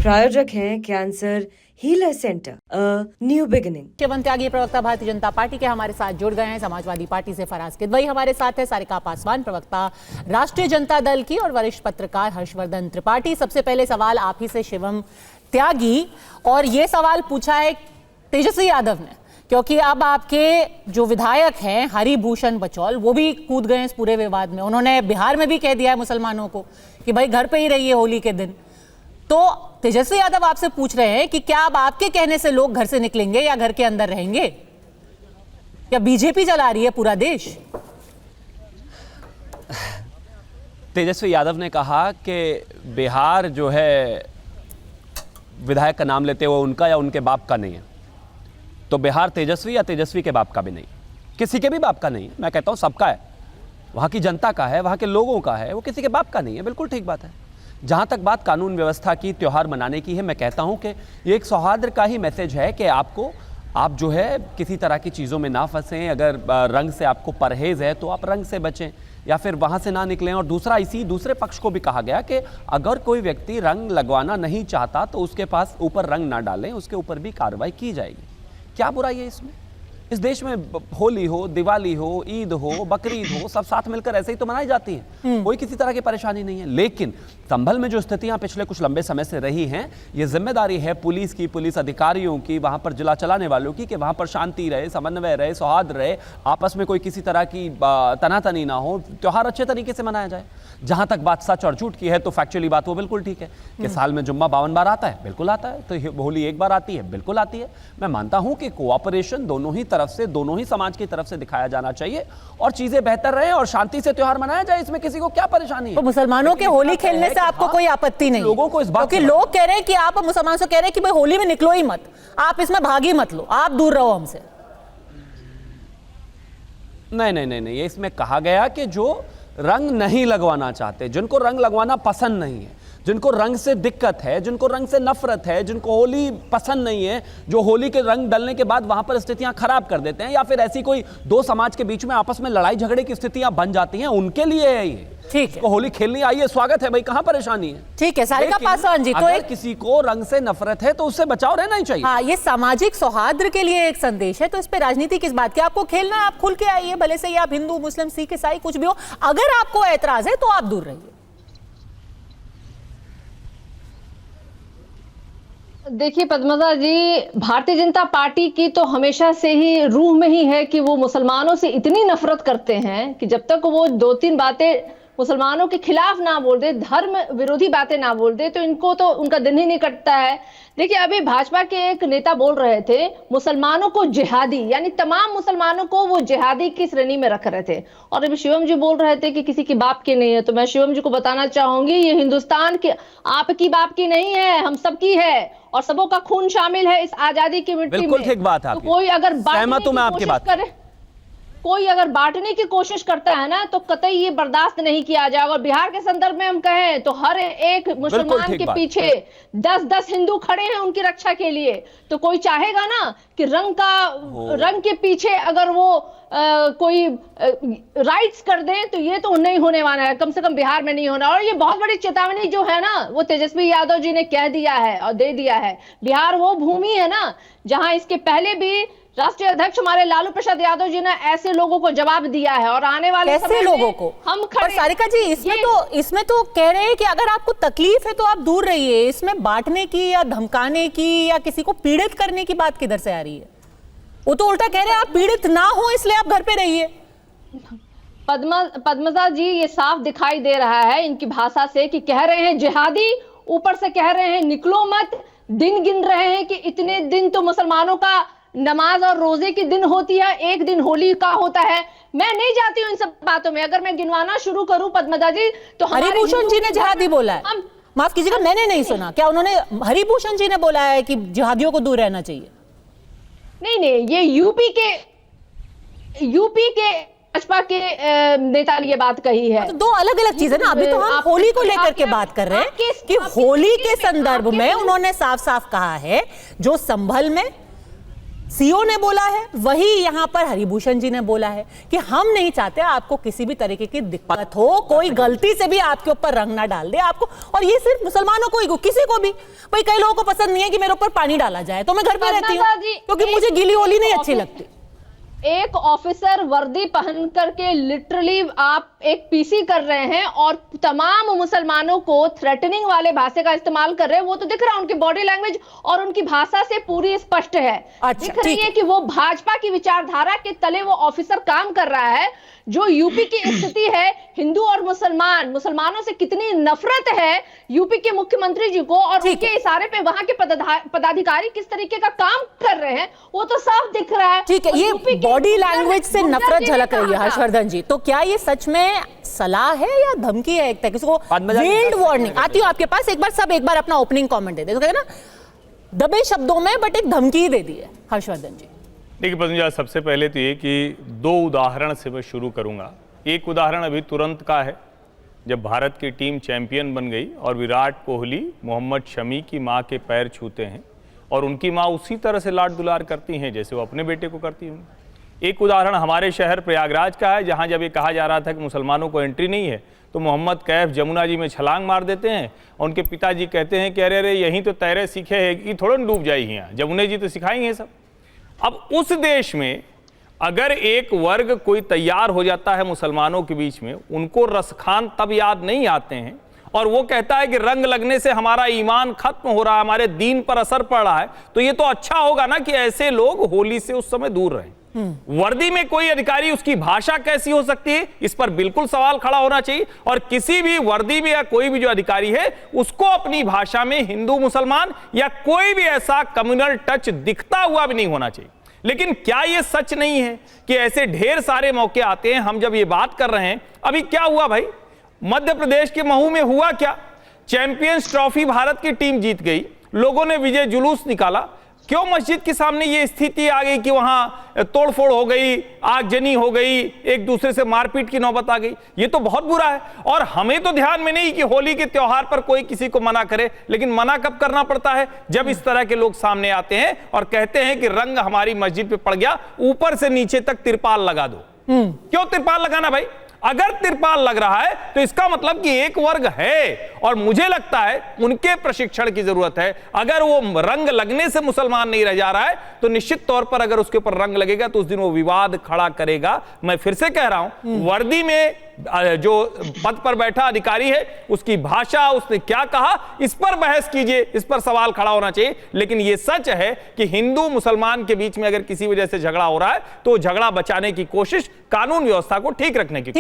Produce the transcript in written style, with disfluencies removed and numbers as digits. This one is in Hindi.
प्रायोजक हैं cancer healer centre, new beginning. Shivam Tyagi प्रवक्ता भारतीय जनता पार्टी के हमारे साथ जुड़ गए हैं। समाजवादी पार्टी से फराज किदवई हमारे साथ है। सारिका पासवान प्रवक्ता राष्ट्रीय जनता दल की और वरिष्ठ पत्रकार हर्षवर्धन त्रिपाठी। सबसे पहले सवाल आप ही से शिवम त्यागी, और ये सवाल पूछा है तेजस्वी यादव ने, क्योंकि अब आपके जो विधायक हैं हरिभूषण बचौल वो भी कूद गए इस पूरे विवाद में। उन्होंने बिहार में भी कह दिया है मुसलमानों को कि भाई घर पे ही रहिए होली के दिन। तो तेजस्वी यादव आपसे पूछ रहे हैं कि क्या अब आपके कहने से लोग घर से निकलेंगे या घर के अंदर रहेंगे, या बीजेपी चला रही है पूरा देश? तेजस्वी यादव ने कहा कि बिहार जो है विधायक का नाम लेते हुए उनका या उनके बाप का नहीं है। तो बिहार तेजस्वी या तेजस्वी के बाप का भी नहीं, किसी के भी बाप का नहीं है। मैं कहता हूं सबका है, वहां की जनता का है, वहां के लोगों का है, वो किसी के बाप का नहीं है। बिल्कुल ठीक बात है। जहां तक बात कानून व्यवस्था की, त्यौहार मनाने की है, मैं कहता हूं कि ये एक सौहार्द का ही मैसेज है कि आप जो है किसी तरह की चीज़ों में ना फंसें। अगर रंग से आपको परहेज है तो आप रंग से बचें या फिर वहाँ से ना निकलें। और दूसरा, इसी दूसरे पक्ष को भी कहा गया कि अगर कोई व्यक्ति रंग लगवाना नहीं चाहता तो उसके पास ऊपर रंग ना डालें, उसके ऊपर भी कार्रवाई की जाएगी। क्या बुराई है इसमें? इस देश में होली हो, दिवाली हो, ईद हो, बकरीद हो, सब साथ मिलकर ऐसे ही तो मनाई जाती है। कोई किसी तरह की परेशानी नहीं है। लेकिन संभल में जो स्थितियां पिछले कुछ लंबे समय से रही हैं, ये जिम्मेदारी है पुलिस की, पुलिस अधिकारियों की, वहां पर जिला चलाने वालों की, कि वहां पर शांति रहे, समन्वय रहे, सौहार्द रहे, आपस में कोई किसी तरह की तनातनी ना हो, त्योहार अच्छे तरीके से मनाया जाए। जहां तक बात सच और झूठ की है तो फैक्चुअली बात वो बिल्कुल ठीक है कि साल में जुम्मा 52 बार आता है, बिल्कुल आता है। तो होली एक बार आती है, बिल्कुल आती है। मैं मानता हूं कि कोऑपरेशन दोनों ही तरफ से, दोनों ही समाज की तरफ से दिखाया जाना चाहिए और चीजें बेहतर रहे और शांति से त्योहार मनाया जाए। इसमें किसी को क्या परेशानी है? तो मुसलमानों के होली खेलने से आपको कोई आपत्ति नहीं? लोगों को इस बात, क्योंकि लोग कह रहे हैं कि आप मुसलमानों से कह रहे हैं कि भाई होली में निकलो ही मत, आप इसमें भाग ही मत लो, आप दूर रहो हमसे। नहीं, इसमें कहा गया कि जो रंग नहीं लगवाना चाहते, जिनको रंग लगवाना पसंद नहीं है, जिनको रंग से दिक्कत है, जिनको रंग से नफरत है, जिनको होली पसंद नहीं है, जो होली के रंग डलने के बाद वहां पर स्थितियां खराब कर देते हैं या फिर ऐसी कोई दो समाज के बीच में आपस में लड़ाई झगड़े की स्थितियां बन जाती हैं, उनके लिए है ये। ठीक है, तो होली खेलनी आइए, स्वागत है भाई, कहां परेशानी है? ठीक है। सारिका पासवान जी, तो एक किसी को रंग से नफरत है तो उससे बचाव रहना ही चाहिए। हाँ, ये सामाजिक सौहार्द के लिए एक संदेश है, तो इस पे राजनीति किस बात की? आपको खेलना है, आप खुल के आइए, भले से आप हिंदू, मुस्लिम, सिख, ईसाई कुछ भी हो। अगर आपको ऐतराज है तो आप दूर रहिए। देखिए पद्मजा जी, भारतीय जनता पार्टी की तो हमेशा से ही रूह में ही है कि वो मुसलमानों से इतनी नफरत करते हैं कि जब तक वो 2-3 बातें मुसलमानों के खिलाफ ना बोल दे, धर्म विरोधी बातें ना बोल दे, तो इनको तो उनका दिन ही नहीं कटता है। देखिए, अभी भाजपा के एक नेता बोल रहे थे मुसलमानों को जिहादी, यानी तमाम मुसलमानों को वो जिहादी की श्रेणी में रख रहे थे। और अभी शिवम जी बोल रहे थे कि किसी की बाप की नहीं है, तो मैं शिवम जी को बताना चाहूंगी, ये हिंदुस्तान की आपकी बाप की नहीं है, हम सबकी है और सबों का खून शामिल है इस आजादी की मिट्टी में। बिल्कुल ठीक बात है। तो कोई अगर कोई अगर बांटने की कोशिश करता है ना, तो कतई ये बर्दाश्त नहीं किया जाएगा। और बिहार के संदर्भ में हम कहें तो हर एक मुसलमान के पीछे 10-10 हिंदू खड़े हैं उनकी रक्षा के लिए। तो कोई चाहेगा ना कि रंग के पीछे अगर वो कोई राइट्स कर दें, तो ये तो नहीं होने वाला है, कम से कम बिहार में नहीं होना। और ये बहुत बड़ी चेतावनी जो है ना, वो तेजस्वी यादव जी ने कह दिया है और दे दिया है। बिहार वो भूमि है ना जहां इसके पहले भी राष्ट्रीय अध्यक्ष हमारे लालू प्रसाद यादव जी ने ऐसे लोगों को जवाब दिया है और आने वाले ऐसे लोगों को हम खड़े। सारिका जी, इसमें तो कह रहे हैं कि अगर आपको तकलीफ है तो आप दूर रहिए। इसमें बांटने की या धमकाने की या किसी को पीड़ित करने की बात किधर से आ रही है? वो तो उल्टा कह रहे हैं आप पीड़ित ना हो इसलिए आप घर पे रहिए। पद्मजा जी, ये साफ दिखाई दे रहा है इनकी भाषा से कि कह रहे हैं जिहादी, ऊपर से कह रहे हैं निकलो मत, दिन गिन रहे हैं कि इतने दिन तो मुसलमानों का नमाज और रोजे की दिन होती है, एक दिन होली का होता है। मैं नहीं जाती हूँ इन सब बातों में। अगर मैं गिनवाना शुरू करूं पद्मजा जी, तो हरिभूषण जी ने जिहादी बोला है। माफ कीजिएगा, मैंने नहीं सुना। क्या उन्होंने, हरिभूषण जी ने बोला है कि जिहादियों को दूर रहना चाहिए? नहीं, ये यूपी के भाजपा के नेता ने ये बात कही है। तो दो अलग अलग चीजें ना। अभी तो हम होली को लेकर के बात कर रहे हैं कि होली के संदर्भ में उन्होंने साफ साफ कहा है जो संभल में सीओ ने बोला है, वही यहां पर हरिभूषण जी ने बोला है कि हम नहीं चाहते आपको किसी भी तरीके की दिक्कत हो, कोई गलती से भी आपके ऊपर रंग ना डाल दे आपको। और ये सिर्फ मुसलमानों को ही, किसी को भी। भाई कई लोगों को पसंद नहीं है कि मेरे ऊपर पानी डाला जाए, तो मैं घर पे रहती हूँ क्योंकि मुझे गीली होली नहीं अच्छी लगती। एक ऑफिसर वर्दी पहन करके लिटरली आप एक पीसी कर रहे हैं और तमाम मुसलमानों को थ्रेटनिंग वाले भाषा का इस्तेमाल कर रहे हैं। वो तो दिख रहा है, उनकी बॉडी लैंग्वेज और उनकी भाषा से पूरी स्पष्ट है। अच्छा, दिख रही है कि वो भाजपा की विचारधारा के तले वो ऑफिसर काम कर रहा है। जो यूपी की स्थिति है, हिंदू और मुसलमानों से कितनी नफरत है यूपी के मुख्यमंत्री जी को, और उनके इशारे पे वहां के पदाधिकारी किस तरीके का काम कर रहे हैं, वो तो साफ दिख रहा है। ठीक है, ये बॉडी लैंग्वेज से नफरत झलक रही है हर्षवर्धन जी। तो क्या ये सच में सलाह है या धमकी है? एक तरीके से वेल्ड वार्निंग। आती हूँ आपके पास, एक बार अपना ओपनिंग कमेंट दे दे। तो कहते ना दबे शब्दों में बट एक धमकी दे दी है हर्षवर्धन जी। देखिए पद्मजा, सबसे पहले तो ये कि 2 उदाहरण से मैं शुरू करूंगा। एक उदाहरण अभी तुरंत का है, जब भारत की टीम चैंपियन बन गई और विराट कोहली मोहम्मद शमी की मां के पैर छूते हैं और उनकी मां उसी तरह से लाड दुलार करती हैं जैसे वो अपने बेटे को करती हैं। एक उदाहरण हमारे शहर प्रयागराज का है, जहां जब ये कहा जा रहा था कि मुसलमानों को एंट्री नहीं है, तो मोहम्मद कैफ जमुना जी में छलांग मार देते हैं और उनके पिताजी कहते हैं कि अरे अरे यहीं तो तैरे सीखे है कि थोड़ा डूब जाएगी, यहाँ जमुना जी तो सिखाएंगे सब। अब उस देश में अगर एक वर्ग कोई तैयार हो जाता है मुसलमानों के बीच में, उनको रसखान तब याद नहीं आते हैं और वो कहता है कि रंग लगने से हमारा ईमान खत्म हो रहा है, हमारे दीन पर असर पड़ रहा है, तो ये तो अच्छा होगा ना कि ऐसे लोग होली से उस समय दूर रहें। वर्दी में कोई अधिकारी, उसकी भाषा कैसी हो सकती है, इस पर बिल्कुल सवाल खड़ा होना चाहिए। और किसी भी वर्दी में या कोई भी जो अधिकारी है, उसको अपनी भाषा में हिंदू मुसलमान या कोई भी ऐसा कम्युनल टच दिखता हुआ भी नहीं होना चाहिए। लेकिन क्या यह सच नहीं है कि ऐसे ढेर सारे मौके आते हैं? हम जब ये बात कर रहे हैं, अभी क्या हुआ भाई, मध्य प्रदेश के महू में हुआ क्या? चैंपियंस ट्रॉफी भारत की टीम जीत गई, लोगों ने विजय जुलूस निकाला। क्यों मस्जिद के सामने ये स्थिति आ गई कि वहां तोड़फोड़ हो गई, आगजनी हो गई, एक दूसरे से मारपीट की नौबत आ गई? ये तो बहुत बुरा है। और हमें तो ध्यान में नहीं कि होली के त्योहार पर कोई किसी को मना करे, लेकिन मना कब करना पड़ता है? जब इस तरह के लोग सामने आते हैं और कहते हैं कि रंग हमारी मस्जिद पे पड़ गया, ऊपर से नीचे तक तिरपाल लगा दो। क्यों तिरपाल लगाना भाई? अगर तिरपाल लग रहा है तो इसका मतलब कि एक वर्ग है और मुझे लगता है उनके प्रशिक्षण की जरूरत है। अगर वो रंग लगने से मुसलमान नहीं रह जा रहा है तो निश्चित तौर पर अगर उसके ऊपर रंग लगेगा तो उस दिन वो विवाद खड़ा करेगा। मैं फिर से कह रहा हूं, वर्दी में जो पद पर बैठा अधिकारी है, उसकी भाषा, उसने क्या कहा, इस पर बहस कीजिए, इस पर सवाल खड़ा होना चाहिए। लेकिन यह सच है कि हिंदू मुसलमान के बीच में अगर किसी वजह से झगड़ा हो रहा है तो झगड़ा बचाने की कोशिश, कानून व्यवस्था को ठीक रखने की